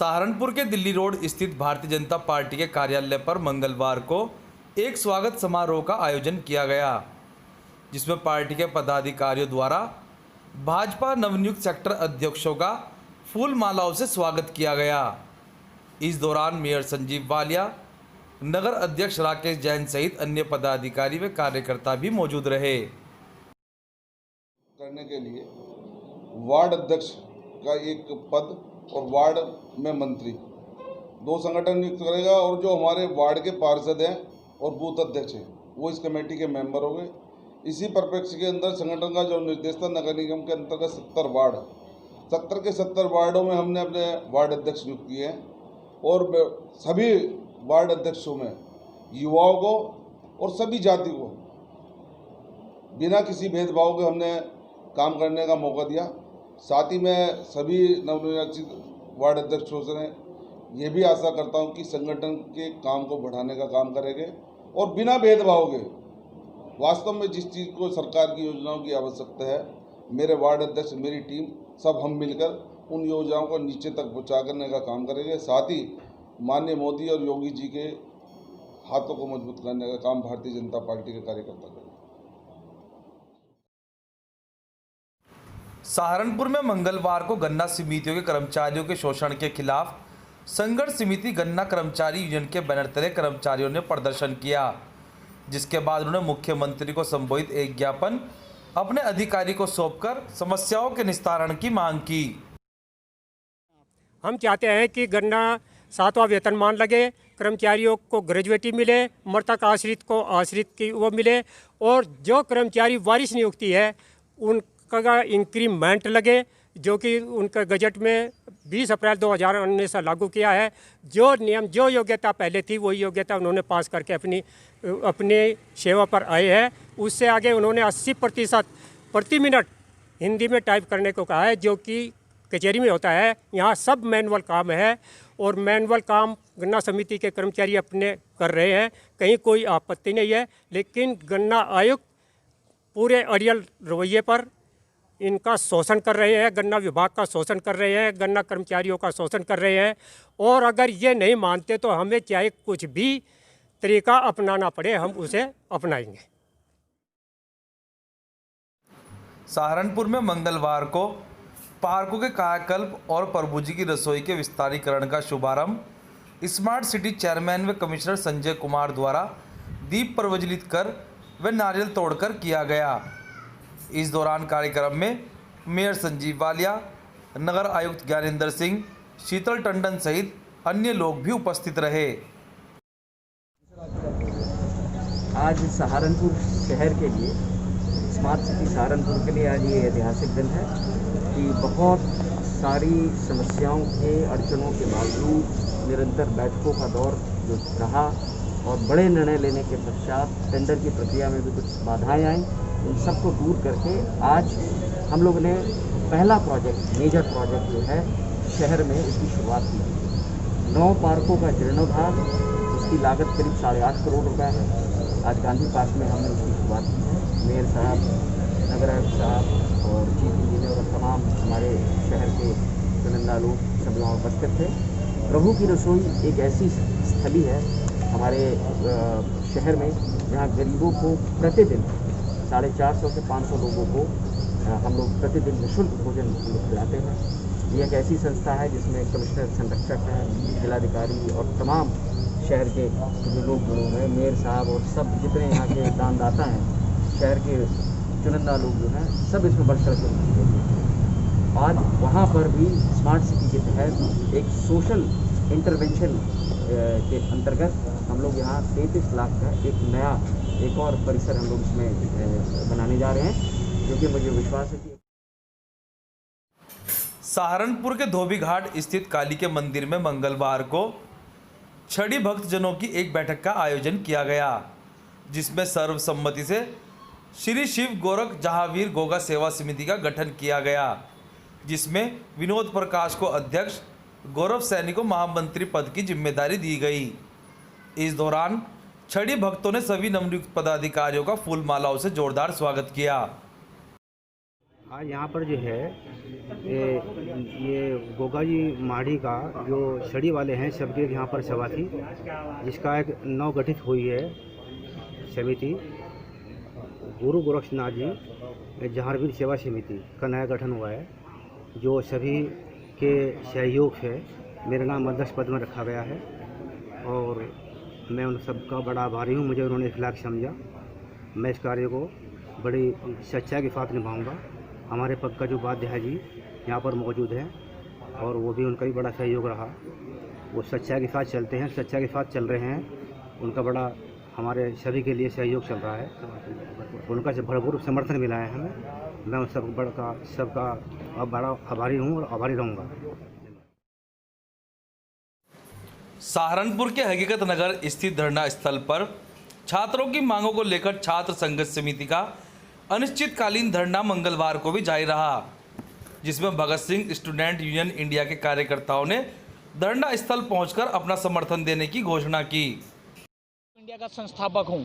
सहारनपुर के दिल्ली रोड स्थित भारतीय जनता पार्टी के कार्यालय पर मंगलवार को एक स्वागत समारोह का आयोजन किया गया, जिसमें पार्टी के पदाधिकारियों द्वारा भाजपा नवनियुक्त सेक्टर अध्यक्षों का फूल मालाओं से स्वागत किया गया। इस दौरान मेयर संजीव वालिया, नगर अध्यक्ष राकेश जैन सहित अन्य पदाधिकारी व कार्यकर्ता भी मौजूद रहे। करने के लिए वार्ड अध्यक्ष का एक पद और वार्ड में मंत्री दो संगठन नियुक्त करेगा और जो हमारे वार्ड के पार्षद हैं और बूथ अध्यक्ष हैं वो इस कमेटी के मेंबर होंगे। इसी परिप्रेक्ष्य के अंदर संगठन का जो निर्देश था, नगर निगम के अंतर्गत 70 के 70 वार्डों में हमने अपने वार्ड अध्यक्ष नियुक्त किए हैं और सभी वार्ड अध्यक्षों में युवाओं को और सभी जाति को बिना किसी भेदभाव के हमने काम करने का मौका दिया। साथ ही मैं सभी नवनिर्वाचित वार्ड अध्यक्षों से ये भी आशा करता हूं कि संगठन के काम को बढ़ाने का काम करेंगे और बिना भेदभाव के वास्तव में जिस चीज़ को सरकार की योजनाओं की आवश्यकता है, मेरे वार्ड अध्यक्ष, मेरी टीम, सब हम मिलकर उन योजनाओं को नीचे तक पहुँचा करने का काम करेंगे। साथ ही माननीय मोदी और योगी जी के हाथों को मजबूत करने का काम भारतीय जनता पार्टी के कार्यकर्ता करेंगे। सहारनपुर में मंगलवार को गन्ना समितियों के कर्मचारियों के शोषण के खिलाफ संघर्ष समिति गन्ना कर्मचारी यूनियन के बैनर तले कर्मचारियों ने प्रदर्शन किया, जिसके बाद उन्होंने मुख्यमंत्री को संबोधित एक ज्ञापन अपने अधिकारी को सौंपकर समस्याओं के निस्तारण की मांग की। हम चाहते हैं कि गन्ना 7वां वेतनमान लगे, कर्मचारियों को ग्रेजुएटी मिले, मृतक आश्रित को आश्रित की वो मिले और जो कर्मचारी वारिस नियुक्ति है उनका इंक्रीमेंट लगे, जो कि उनका गजट में 20 अप्रैल 2019 से लागू किया है। जो नियम, जो योग्यता पहले थी वही योग्यता उन्होंने पास करके अपनी सेवा पर आए हैं। उससे आगे उन्होंने 80% प्रति मिनट हिंदी में टाइप करने को कहा है, जो कि कचहरी में होता है। यहाँ सब मैनुअल काम है और मैनुअल काम गन्ना समिति के कर्मचारी अपने कर रहे हैं, कहीं कोई आपत्ति नहीं है। लेकिन गन्ना आयुक्त पूरे अड़ियल रवैये पर इनका शोषण कर रहे हैं, गन्ना विभाग का शोषण कर रहे हैं, गन्ना कर्मचारियों का शोषण कर रहे हैं। और अगर ये नहीं मानते तो हमें चाहे कुछ भी तरीका अपनाना पड़े, हम उसे अपनाएंगे। सहारनपुर में मंगलवार को पार्कों के कायाकल्प और प्रभु जी की रसोई के विस्तारीकरण का शुभारंभ स्मार्ट सिटी चेयरमैन व कमिश्नर संजय कुमार द्वारा दीप प्रज्वलित कर व नारियल तोड़कर किया गया। इस दौरान कार्यक्रम में मेयर संजीव वालिया, नगर आयुक्त ज्ञानेंद्र सिंह, शीतल टंडन सहित अन्य लोग भी उपस्थित रहे। आज सहारनपुर शहर के लिए, स्मार्ट सिटी सहारनपुर के लिए आज ये ऐतिहासिक दिन है कि बहुत सारी समस्याओं के, अड़चनों के बावजूद निरंतर बैठकों का दौर जो रहा और बड़े निर्णय लेने के पश्चात टेंडर की प्रक्रिया में भी कुछ बाधाएं आई, उन सबको दूर करके आज हम लोगों ने पहला प्रोजेक्ट, मेजर प्रोजेक्ट जो है शहर में, इसकी शुरुआत की। 9 पार्कों का जीर्णोद्धार, उसकी लागत करीब 8.5 करोड़ रुपए है। आज गांधी पार्क में हमने उसकी शुरुआत की है। मेयर साहब, नगर आयुक्त साहब और चीफ इंजीनियर और तमाम हमारे शहर के चुनिंदा लोग सब वहाँ उपस्थित थे। प्रभु की रसोई एक ऐसी स्थली है हमारे शहर में जहाँ गरीबों को प्रतिदिन 450 से 500 लोगों को हम लोग प्रतिदिन निःशुल्क भोजन खिलाते हैं। ये एक ऐसी संस्था है जिसमें कमिश्नर, संरक्षक हैं, जिलाधिकारी और तमाम शहर के जो लोग जुड़े हुए हैं, मेयर साहब और सब जितने यहाँ के दानदाता हैं, शहर के चुनिंदा लोग जो हैं, सब इसमें बढ़ चढ़ कर आज वहाँ पर भी स्मार्ट सिटी के तहत एक सोशल इंटरवेंशन के अंतर्गत हम लोग यहाँ 33 लाख का एक और परिसर हम लोग इसमें बनाने जा रहे हैं, जो कि मुझे विश्वास है कि सहारनपुर के धोबी घाट स्थित काली के मंदिर में मंगलवार को छड़ी भक्तजनों की एक बैठक का आयोजन किया गया, जिसमें सर्वसम्मति से श्री शिव गोरख जहावीर गोगा सेवा समिति का गठन किया गया, जिसमें विनोद प्रकाश को अध्यक्ष, गौरव सैनी को महामंत्री पद की जिम्मेदारी दी गई। इस दौरान छड़ी भक्तों ने सभी नवनियुक्त पदाधिकारियों का फूल मालाओं से जोरदार स्वागत किया। आज यहाँ पर जो है ये गोगा जी माढ़ी का जो छड़ी वाले हैं सबके यहाँ पर सभा थी, जिसका एक नव गठित हुई है समिति गुरु गोरक्षनाथ जी जहारवीर सेवा समिति का नया गठन हुआ है, जो सभी के सहयोग से मेरा नाम अध्यक्ष पद में रखा गया है और मैं उन सबका बड़ा आभारी हूँ। मुझे उन्होंने इखलाक समझा। मैं इस कार्य को बड़ी सच्चाई के साथ निभाऊंगा। हमारे पद का जो उपाध्याय जी यहाँ पर मौजूद हैं और वो भी उनका भी बड़ा सहयोग रहा। वो सच्चाई के साथ चलते हैं, सच्चाई के साथ चल रहे हैं। उनका बड़ा हमारे सभी के लिए सहयोग चल रहा है। उनका से भरपूर समर्थन मिला है हमें। मैं उन सबका अब बड़ा आभारी हूँ और आभारी रहूँगा। सहारनपुर के हकीकत नगर स्थित धरना स्थल पर छात्रों की मांगों को लेकर छात्र संघर्ष समिति का अनिश्चितकालीन धरना मंगलवार को भी जारी रहा, जिसमें Bhagat Singh student union India के कार्यकर्ताओं ने धरना स्थल पहुंचकर अपना समर्थन देने की घोषणा की। इंडिया का संस्थापक हूं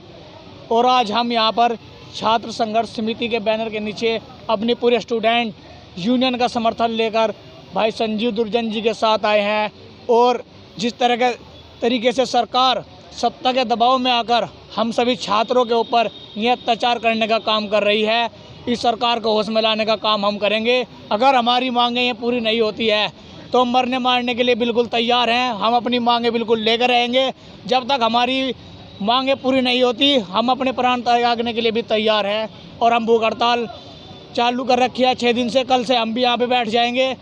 और आज हम यहां पर छात्र संघर्ष समिति के बैनर के नीचे अपने पूरे स्टूडेंट यूनियन का समर्थन लेकर भाई संजीव दुर्जन जी के साथ आए हैं। और जिस तरह के तरीके से सरकार सत्ता के दबाव में आकर हम सभी छात्रों के ऊपर ये अत्याचार करने का काम कर रही है, इस सरकार को होश में लाने का काम हम करेंगे। अगर हमारी मांगें ये पूरी नहीं होती है तो मरने मारने के लिए बिल्कुल तैयार हैं। हम अपनी मांगें बिल्कुल लेकर रहेंगे। जब तक हमारी मांगें पूरी नहीं होती हम अपने प्राण त्यागने के लिए भी तैयार हैं। और हम भूख हड़ताल चालू कर रखी है 6 दिन से। कल से हम भी यहाँ पे बैठ जाएंगे।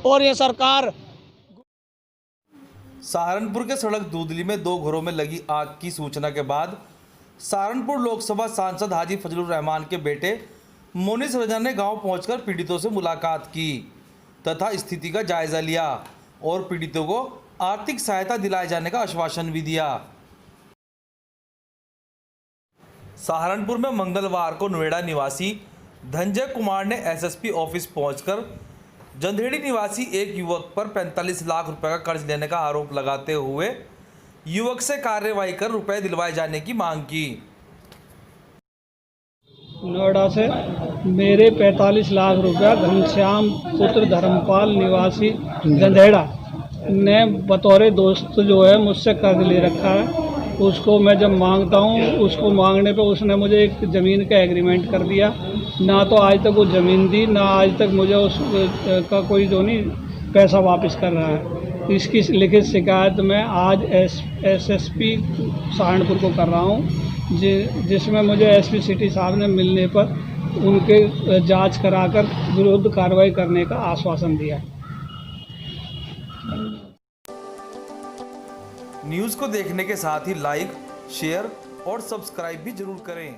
और ये सरकार सहारनपुर के सड़क दूधली में 2 घरों में लगी आग की सूचना के बाद सहारनपुर लोकसभा सांसद हाजी फजलुर रहमान के बेटे मोनिस रजा ने गांव पहुंचकर पीड़ितों से मुलाकात की तथा स्थिति का जायजा लिया और पीड़ितों को आर्थिक सहायता दिलाए जाने का आश्वासन भी दिया। सहारनपुर में मंगलवार को नोएडा निवासी धनंजय कुमार ने एसएसपी ऑफिस पहुंचकर जंधेड़ी निवासी एक युवक पर 45 लाख रुपए का कर्ज लेने का आरोप लगाते हुए युवक से कार्यवाही कर रुपए दिलवाए जाने की मांग की। नोएडा से मेरे 45 लाख रुपया घनश्याम पुत्र धर्मपाल निवासी जंधेड़ा ने बतौर दोस्त जो है मुझसे कर्ज ले रखा है। उसको मैं जब मांगता हूँ, उसको मांगने पे उसने मुझे एक ज़मीन का एग्रीमेंट कर दिया। ना तो आज तक वो ज़मीन दी, ना आज तक मुझे उसका कोई जो नहीं पैसा वापस कर रहा है। इसकी लिखित शिकायत मैं आज एसएसपी सहारनपुर को कर रहा हूँ, जिसमें मुझे एसपी सिटी साहब ने मिलने पर उनके जांच कराकर विरुद्ध कार्रवाई करने का आश्वासन दिया। न्यूज़ को देखने के साथ ही लाइक, शेयर और सब्सक्राइब भी जरूर करें।